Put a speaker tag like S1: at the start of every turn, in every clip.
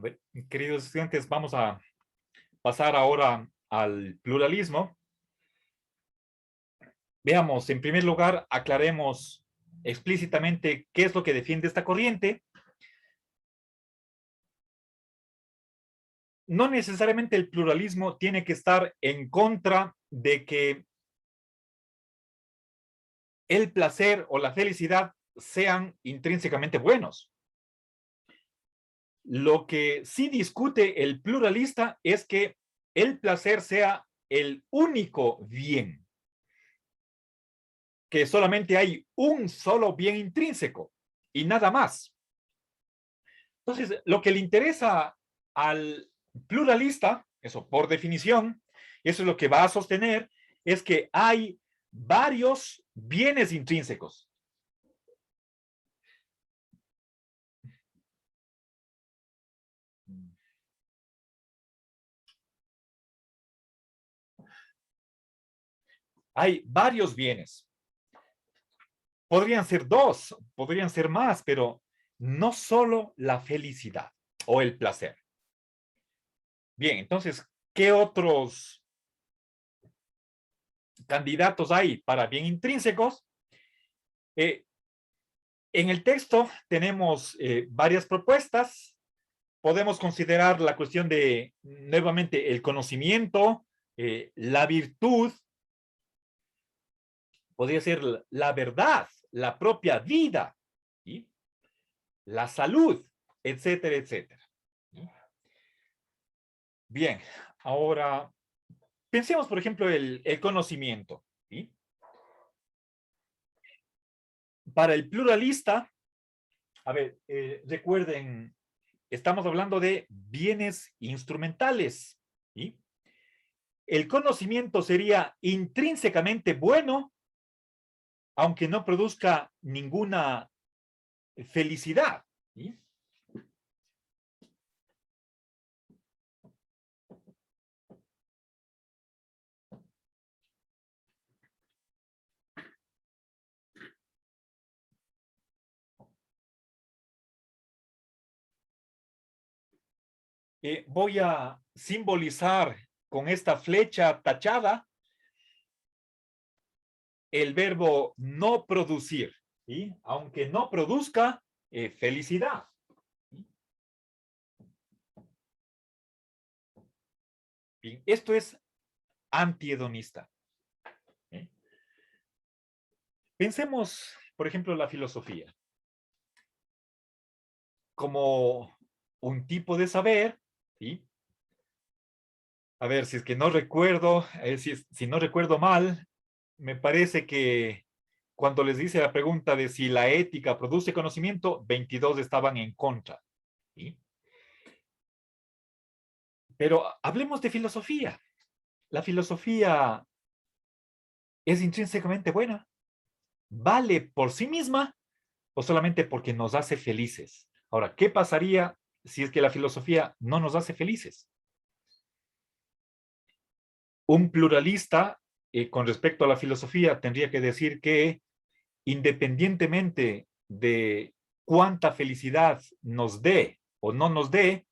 S1: A ver, queridos estudiantes, vamos a pasar ahora al pluralismo. Veamos, en primer lugar, aclaremos explícitamente qué es lo que defiende esta corriente. No necesariamente el pluralismo tiene que estar en contra de que el placer o la felicidad sean intrínsecamente buenos. Lo que sí discute el pluralista es que el placer sea el único bien, que solamente hay un solo bien intrínseco y nada más. Entonces, lo que le interesa al pluralista, eso por definición, eso es lo que va a sostener, es que hay varios bienes intrínsecos. Hay varios bienes. Podrían ser dos, podrían ser más, pero no solo la felicidad o el placer. Bien, entonces, ¿qué otros candidatos hay para bien intrínsecos? En el texto tenemos varias propuestas. Podemos considerar la cuestión de, nuevamente, el conocimiento, la virtud, podría ser la verdad, la propia vida, ¿sí? La salud, etcétera, etcétera. ¿Sí? Bien, ahora pensemos, por ejemplo, el conocimiento. ¿Sí? Para el pluralista, a ver, recuerden, estamos hablando de bienes instrumentales. ¿Sí? El conocimiento sería intrínsecamente bueno, aunque no produzca ninguna felicidad. ¿Sí? Voy a simbolizar con esta flecha tachada el verbo no producir, ¿sí? Aunque no produzca felicidad. ¿Sí? Bien, esto es antihedonista. ¿Sí? Pensemos, por ejemplo, la filosofía como un tipo de saber, ¿sí? A ver, si es que no recuerdo, si no recuerdo mal, me parece que cuando les dice la pregunta de si la ética produce conocimiento, 22 estaban en contra. ¿Sí? Pero hablemos de filosofía. ¿La filosofía es intrínsecamente buena? ¿Vale por sí misma o solamente porque nos hace felices? Ahora, ¿qué pasaría si es que la filosofía no nos hace felices? Un pluralista, con respecto a la filosofía, tendría que decir que independientemente de cuánta felicidad nos dé o no nos dé,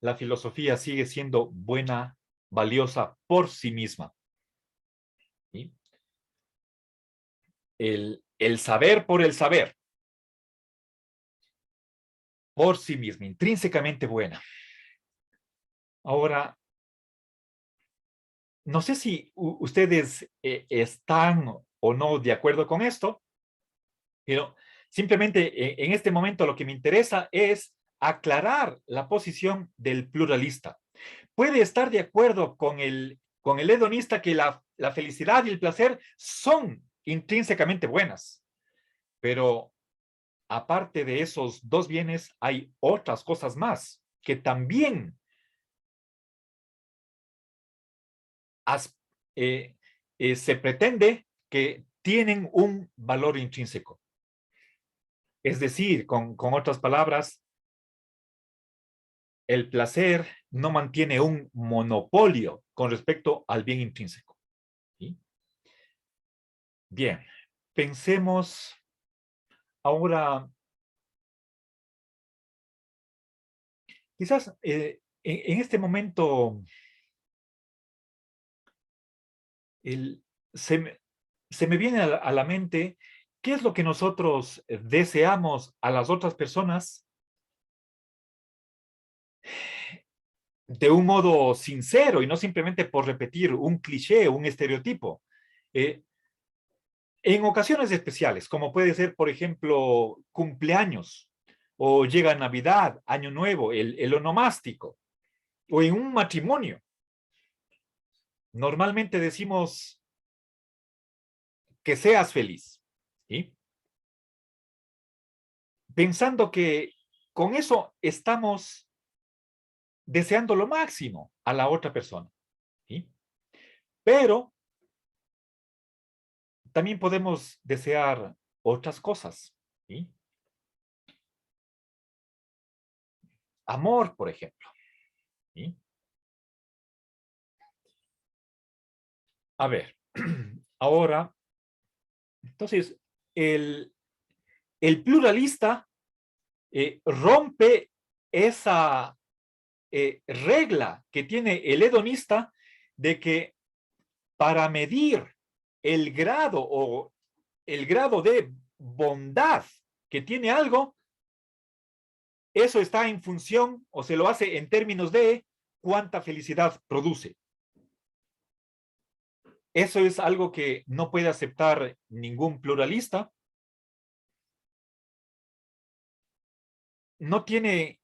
S1: la filosofía sigue siendo buena, valiosa por sí misma. ¿Sí? El saber por el saber, por sí misma, intrínsecamente buena. Ahora, no sé si ustedes están o no de acuerdo con esto, pero simplemente en este momento lo que me interesa es aclarar la posición del pluralista. Puede estar de acuerdo con el hedonista que la felicidad y el placer son intrínsecamente buenas, pero aparte de esos dos bienes hay otras cosas más que también as, eh, se pretende que tienen un valor intrínseco. Es decir, con otras palabras, el placer no mantiene un monopolio con respecto al bien intrínseco. ¿Sí? Bien, pensemos ahora Quizás en este momento el, se, me, se me viene a la mente qué es lo que nosotros deseamos a las otras personas de un modo sincero y no simplemente por repetir un cliché, un estereotipo. Eh, en ocasiones especiales, como puede ser, por ejemplo, cumpleaños, o llega Navidad, Año Nuevo, el onomástico, o en un matrimonio, normalmente decimos que seas feliz, ¿sí? Pensando que con eso estamos deseando lo máximo a la otra persona, ¿sí? Pero también podemos desear otras cosas, ¿sí? Amor, por ejemplo, ¿sí? A ver, ahora, entonces, el, el pluralista rompe esa regla que tiene el hedonista de que para medir el grado o el grado de bondad que tiene algo, eso está en función o se lo hace en términos de cuánta felicidad produce. Eso es algo que no puede aceptar ningún pluralista. No tiene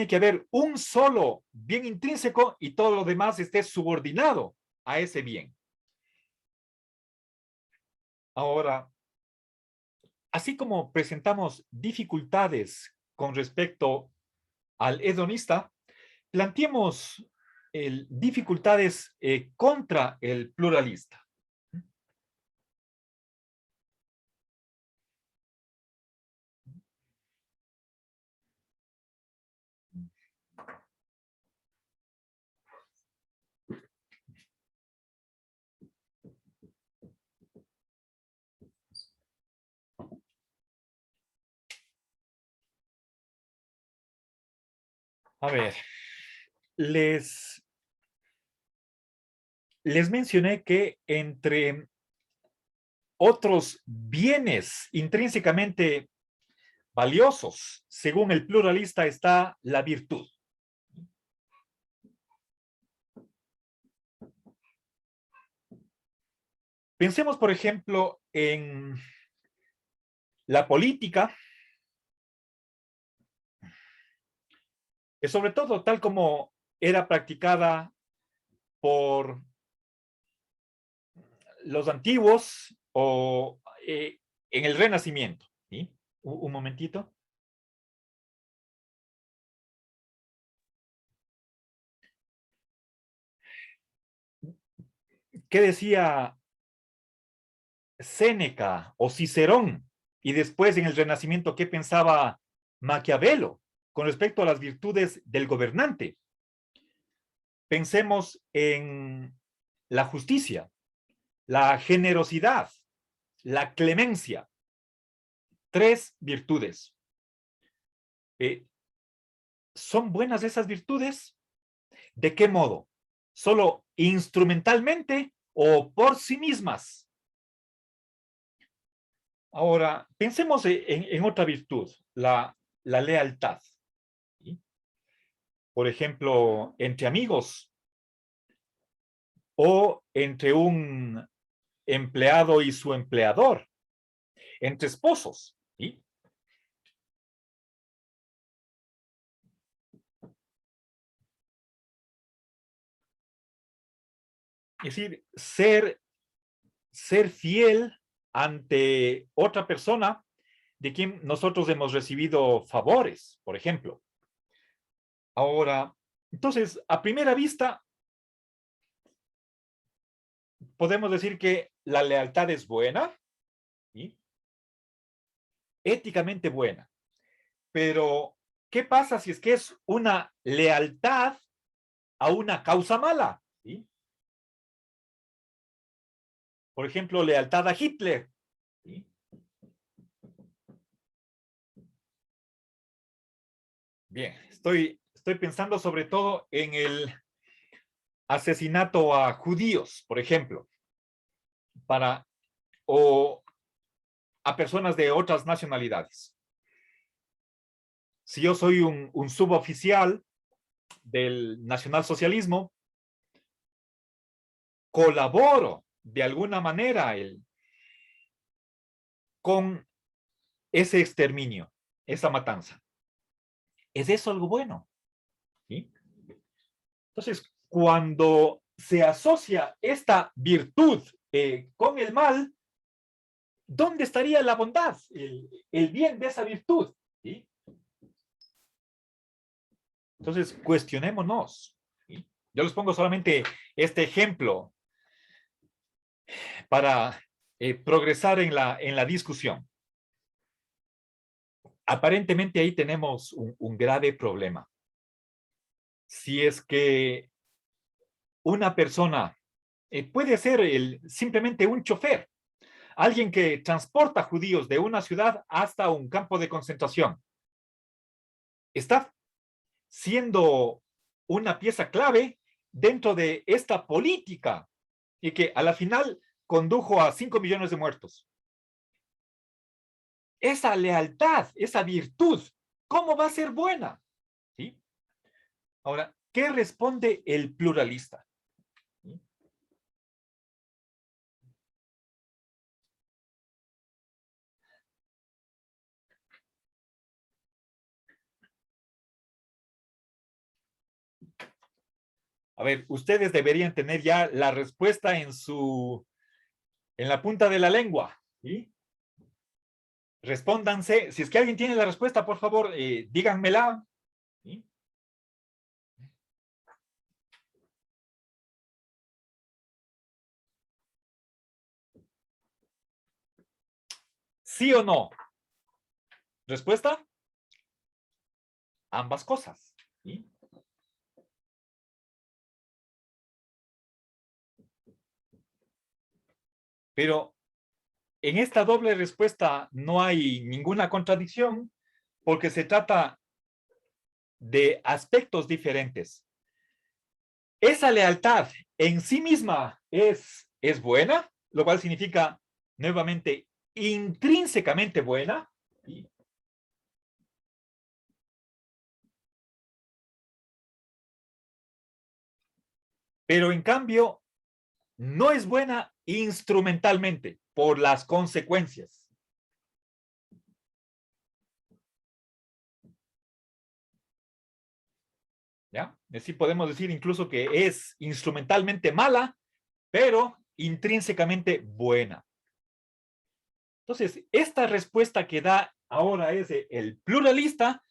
S1: que haber un solo bien intrínseco y todo lo demás esté subordinado a ese bien. Ahora, así como presentamos dificultades con respecto al hedonista, planteemos dificultades contra el pluralista. A ver, les, les mencioné que entre otros bienes intrínsecamente valiosos, según el pluralista, está la virtud. Pensemos, por ejemplo, en la política, que sobre todo tal como era practicada por los antiguos o en el Renacimiento. ¿Sí? Un momentito. ¿Qué decía Séneca o Cicerón? Y después en el Renacimiento, ¿qué pensaba Maquiavelo con respecto a las virtudes del gobernante? Pensemos en la justicia, la generosidad, la clemencia. Tres virtudes. Eh, ¿Son buenas esas virtudes? ¿De qué modo? ¿Solo instrumentalmente o por sí mismas? Ahora, pensemos en otra virtud, la lealtad. ¿Sí? Por ejemplo, entre amigos o entre un empleado y su empleador, entre esposos. ¿Sí? Es decir, ser fiel ante otra persona de quien nosotros hemos recibido favores, por ejemplo. Ahora, entonces, a primera vista, podemos decir que la lealtad es buena, ¿sí? Éticamente buena, pero ¿qué pasa si es que es una lealtad a una causa mala? ¿Sí? Por ejemplo, lealtad a Hitler. ¿Sí? Bien, Estoy pensando sobre todo en el asesinato a judíos, por ejemplo, para, o a personas de otras nacionalidades. Si yo soy un suboficial del nacionalsocialismo, colaboro de alguna manera con ese exterminio, esa matanza. ¿Es eso algo bueno? ¿Sí? Entonces, cuando se asocia esta virtud con el mal, ¿dónde estaría la bondad, el bien de esa virtud? ¿Sí? Entonces, cuestionémonos. ¿Sí? Yo les pongo solamente este ejemplo para progresar en la discusión. Aparentemente ahí tenemos un grave problema. Si es que una persona puede ser simplemente un chofer, alguien que transporta judíos de una ciudad hasta un campo de concentración, está siendo una pieza clave dentro de esta política y que a la final condujo a 5 millones de muertos. Esa lealtad, esa virtud, ¿cómo va a ser buena? ¿Sí? Ahora, ¿qué responde el pluralista? ¿Sí? A ver, ustedes deberían tener ya la respuesta en la punta de la lengua. ¿Sí? Respóndanse. Si es que alguien tiene la respuesta, por favor, díganmela. ¿Sí? ¿Sí o no? ¿Respuesta? Ambas cosas. ¿Sí? Pero en esta doble respuesta no hay ninguna contradicción porque se trata de aspectos diferentes. Esa lealtad en sí misma es buena, lo cual significa nuevamente intrínsecamente buena, ¿sí? Pero en cambio no es buena instrumentalmente por las consecuencias. ¿Ya? Así podemos decir incluso que es instrumentalmente mala, pero intrínsecamente buena. Entonces, esta respuesta que da ahora es el pluralista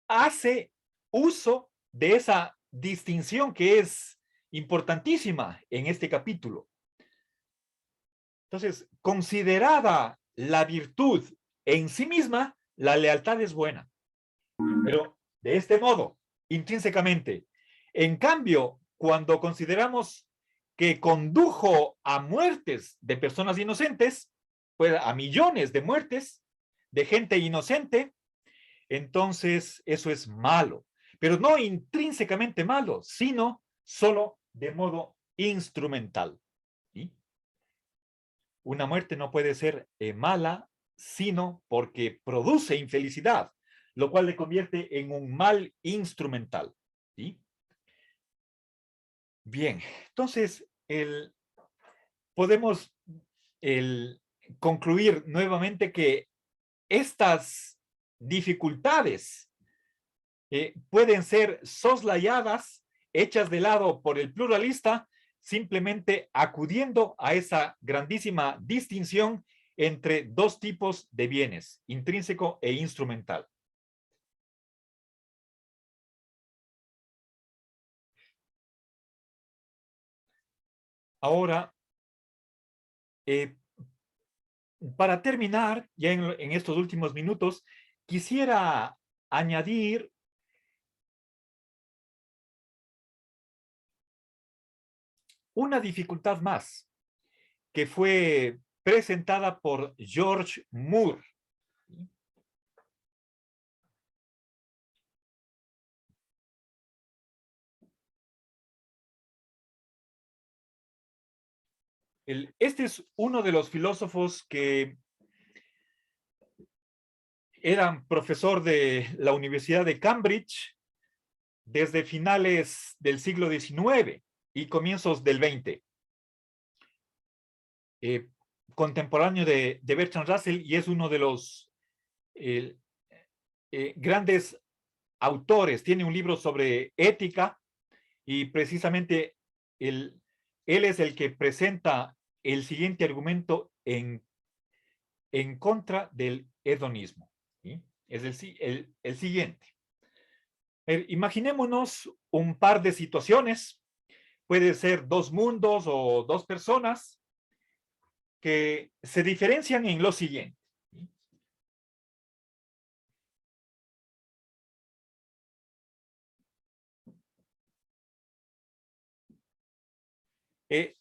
S1: hace uso de esa distinción que es importantísima en este capítulo. Entonces, considerada la virtud en sí misma, la lealtad es buena, pero de este modo, intrínsecamente. En cambio, cuando consideramos que condujo a muertes de personas inocentes, pues a millones de muertes de gente inocente, entonces eso es malo, pero no intrínsecamente malo, sino solo de modo instrumental. ¿Sí? Una muerte no puede ser mala, sino porque produce infelicidad, lo cual le convierte en un mal instrumental. ¿Sí? Bien, entonces podemos el, concluir nuevamente que estas dificultades pueden ser soslayadas, hechas de lado por el pluralista, simplemente acudiendo a esa grandísima distinción entre dos tipos de bienes, intrínseco e instrumental. Ahora, eh, para terminar, ya en estos últimos minutos, quisiera añadir una dificultad más que fue presentada por George Moore. Este es uno de los filósofos que eran profesor de la Universidad de Cambridge desde finales del siglo XIX y comienzos del XX. Contemporáneo de Bertrand Russell, y es uno de los grandes autores. Tiene un libro sobre ética y precisamente él es el que presenta el siguiente argumento en contra del hedonismo, ¿sí? Es el siguiente. Imaginémonos un par de situaciones, puede ser dos mundos o dos personas que se diferencian en lo siguiente.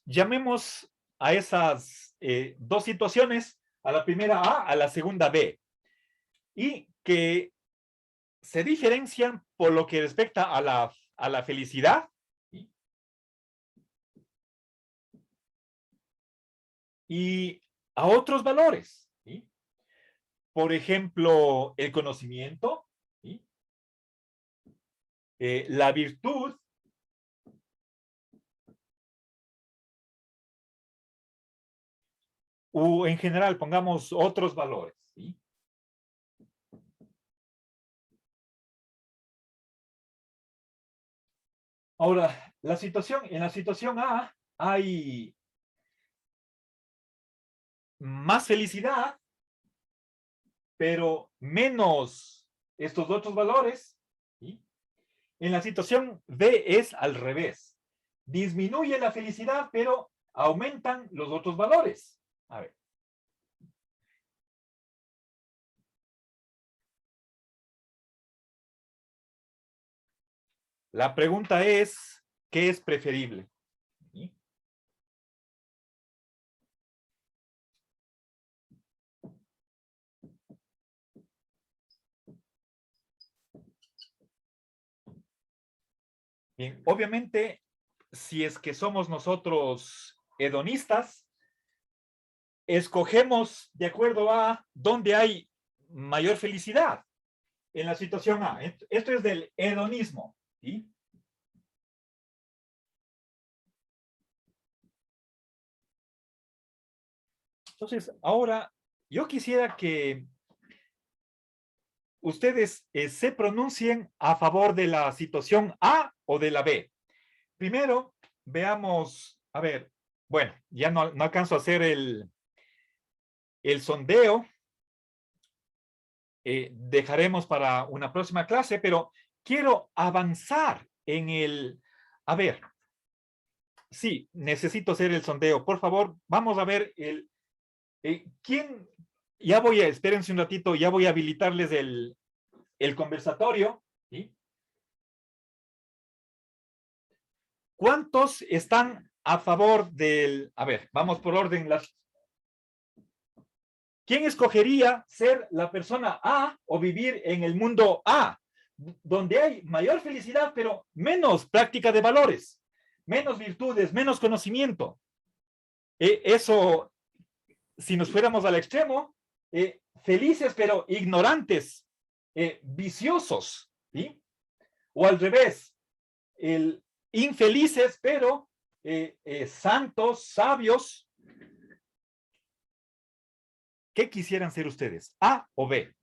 S1: Llamemos a esas dos situaciones, a la primera A, a la segunda B, y que se diferencian por lo que respecta a la felicidad, ¿sí? Y a otros valores, ¿sí? Por ejemplo, el conocimiento, ¿sí? La virtud, o en general, pongamos otros valores, ¿sí? Ahora, en la situación A hay más felicidad, pero menos estos otros valores, ¿sí? En la situación B es al revés. Disminuye la felicidad, pero aumentan los otros valores. A ver. La pregunta es, ¿qué es preferible? ¿Sí? Bien, obviamente, si es que somos nosotros hedonistas, escogemos de acuerdo a dónde hay mayor felicidad en la situación A. Esto es del hedonismo, ¿sí? Entonces, ahora yo quisiera que ustedes se pronuncien a favor de la situación A o de la B. Primero, veamos, a ver, bueno, ya no alcanzo a hacer el sondeo, dejaremos para una próxima clase, pero quiero avanzar en a ver, sí, necesito hacer el sondeo, por favor, vamos a ver ¿quién? Ya espérense un ratito, ya voy a habilitarles el conversatorio, ¿sí? ¿Cuántos están a favor a ver, vamos por orden, ¿quién escogería ser la persona A o vivir en el mundo A, donde hay mayor felicidad, pero menos práctica de valores, menos virtudes, menos conocimiento? Eso, si nos fuéramos al extremo, felices pero ignorantes, viciosos, ¿sí? O al revés, infelices pero santos, sabios. ¿Qué quisieran ser ustedes? ¿A o B?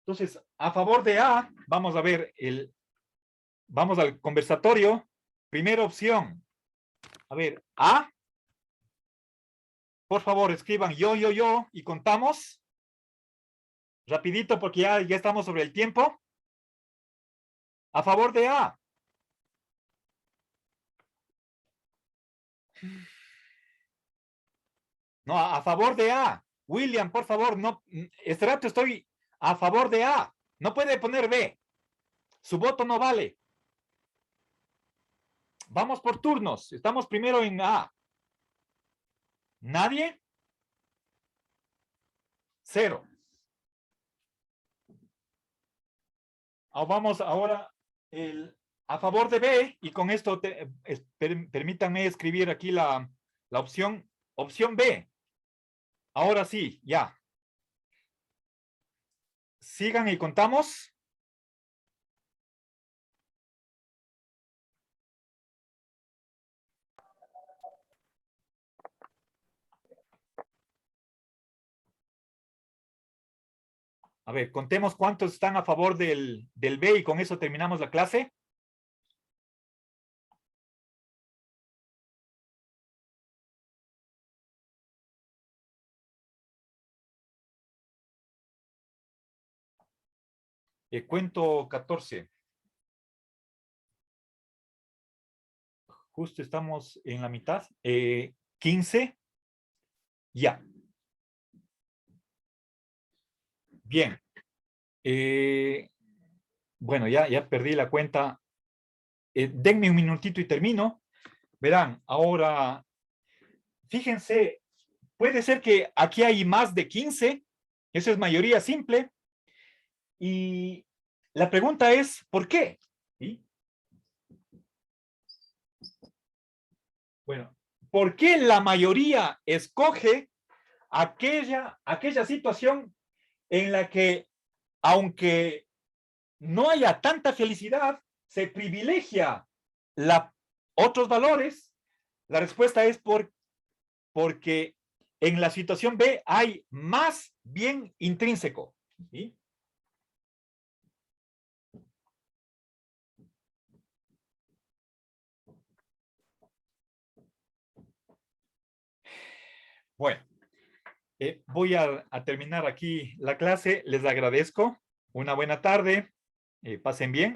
S1: Entonces, a favor de A, vamos a ver vamos al conversatorio. Primera opción. A ver, A. Por favor, escriban yo, y contamos. Rapidito porque ya estamos sobre el tiempo. A favor de A. No, a favor de A. William, por favor, no. Este rato estoy a favor de A. No puede poner B. Su voto no vale. Vamos por turnos. Estamos primero en A. ¿Nadie? Cero. Vamos ahora a favor de B y con esto permítanme escribir aquí la opción opción B. Ahora sí, ya. Sigan y contamos. A ver, contemos cuántos están a favor del B y con eso terminamos la clase. Cuento 14. Justo estamos en la mitad. 15. Ya. Bien. Bueno, ya perdí la cuenta. Denme un minutito y termino. Verán, ahora, fíjense, puede ser que aquí hay más de 15. Eso es mayoría simple. Y la pregunta es, ¿por qué? ¿Sí? Bueno, ¿por qué la mayoría escoge aquella situación en la que, aunque no haya tanta felicidad, se privilegia otros valores? La respuesta es porque en la situación B hay más bien intrínseco. ¿Sí? Bueno, voy a terminar aquí la clase. Les agradezco. Una buena tarde. Pasen bien.